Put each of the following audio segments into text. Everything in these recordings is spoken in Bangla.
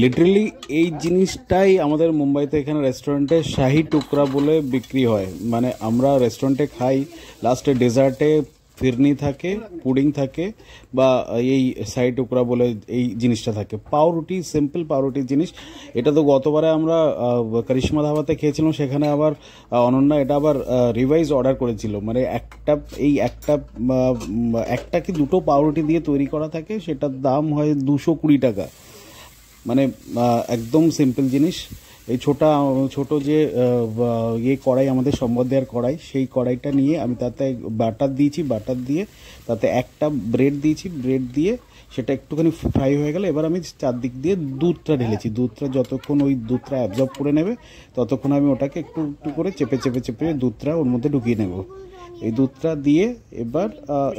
লিটারালি এই জিনিসটাই আমাদের মুম্বাইতে এখানে রেস্টুরেন্টে শাহি টুকরা বলে বিক্রি হয়। মানে আমরা রেস্টুরেন্টে খাই, লাস্টে ডেজার্টে ফিরনি থাকে, পুডিং থাকে, বা এই শাহি টুকরা বলে এই জিনিসটা থাকে। পাউরুটি, সিম্পল পাউরুটির জিনিস। এটা তো গতবারে আমরা কারিশমা ধাবাতে খেয়েছিলাম, সেখানে আবার অনন্যা এটা আবার রিভাইজ অর্ডার করেছিল। মানে একটা কি দুটো পাউরুটি দিয়ে তৈরি করা থাকে, সেটার দাম হয় 220 টাকা। মানে একদম সিম্পল জিনিস। এই ছোট যে ইয়ে কড়াই, আমাদের সম্বর দেওয়ার কড়াই, সেই কড়াইটা নিয়ে আমি তাতে বাটার দিয়েছি, বাটার দিয়ে তাতে একটা ব্রেড দিয়েছি, ব্রেড দিয়ে সেটা একটুখানি ফ্রাই হয়ে গেলে এবার আমি চারদিক দিয়ে দুধটা ঢেলেছি। দুধটা যতক্ষণ ওই দুধটা অ্যাবজর্ব করে নেবে ততক্ষণ আমি ওটাকে একটু একটু করে চেপে চেপে চেপে দুধটা ওর মধ্যে ঢুকিয়ে নেব। এই দুধটা দিয়ে এবার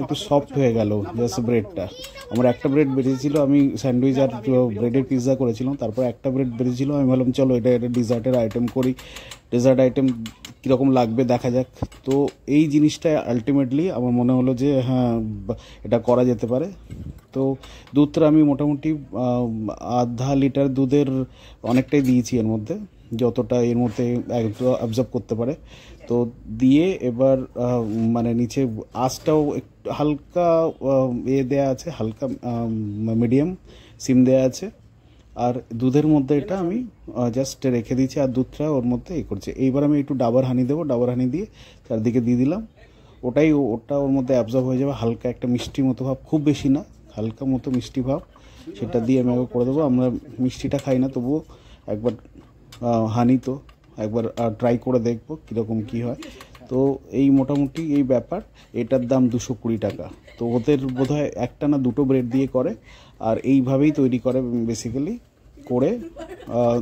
একটু সফট হয়ে গেল জাস্ট ব্রেডটা। আমার একটা ব্রেড বেরিয়েছিল, আমি স্যান্ডউইচ আর ব্রেডের পিৎজা করেছিলাম, তারপর একটা ব্রেড বেরিয়েছিল। আমি ভাবলাম চলো এটা ডিজার্টের আইটেম করি, ডেজার্ট আইটেম কীরকম লাগবে দেখা যাক। তো এই জিনিসটা আলটিমেটলি আমার মনে হলো যে হ্যাঁ, এটা করা যেতে পারে। তো দুধটা আমি মোটামুটি আধা লিটার দুধের অনেকটাই দিয়েছি এর মধ্যে, যতটা এর মধ্যে অ্যাবজর্ব করতে পারে। তো দিয়ে এবার মানে নিচে আঁচটাও একটু হালকা দেয়া আছে, হালকা মিডিয়াম সিম দেয়া আছে। আর দুধের মধ্যে এটা আমি জাস্ট রেখে দিয়েছি, আর দুধটা ওর মধ্যে করছে। এইবার আমি একটু ডাবার হানি দেবো, ডাবার হানি দিয়ে চারদিকে দিয়ে দিলাম। ওটা ওর মধ্যে অ্যাবজর্ব হয়ে যাবে, হালকা একটা মিষ্টি মতো ভাব, খুব বেশি না, হালকা মতো মিষ্টি ভাব, সেটা দিয়ে আমি একবার করে দেবো। আমরা মিষ্টিটা খাই না, তবুও একবার হানি তো একবার ট্রাই করে দেখবো কীরকম কী হয়। তো এই মোটামুটি এই ব্যাপার। এটার দাম 220 টাকা। তো ওদের বোধহয় একটা না দুটো ব্রেড দিয়ে করে, আর এইভাবেই তৈরি করে বেসিক্যালি করে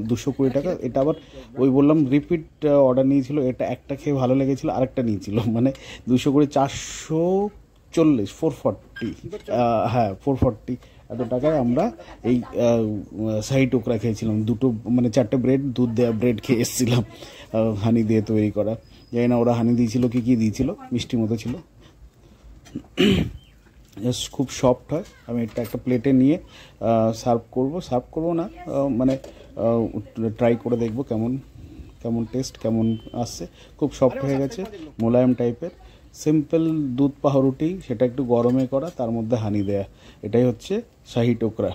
220 টাকা। এটা আবার ওই বললাম রিপিট অর্ডার নিয়েছিল, এটা একটা খেয়ে ভালো লেগেছিলো, আরেকটা নিয়েছিল, মানে 200 করে 440, 440, হ্যাঁ 440 এত টাকায় আমরা এই শাহি টুকরা খেয়েছিলাম। দুটো মানে 4টে ব্রেড, দুধ দেওয়া ব্রেড খেয়ে এসেছিলাম, হানি দিয়ে তৈরি করা। জানি না ওরা হানি দিয়েছিল কি দিয়েছিল, মিষ্টি মতো ছিল, জাস্ট খুব সফট হয়। আমি এটা একটা প্লেটে নিয়ে সার্ভ করবো না, মানে ট্রাই করে দেখবো কেমন টেস্ট কেমন আসছে। খুব সফট হয়ে গেছে, মোলায়েম টাইপের, সিম্পল দুধ পাউরুটি, সেটা একটু গরমে করা, তার মধ্যে হানি দেয়া। এটাই হচ্ছে শাহি টুকরা।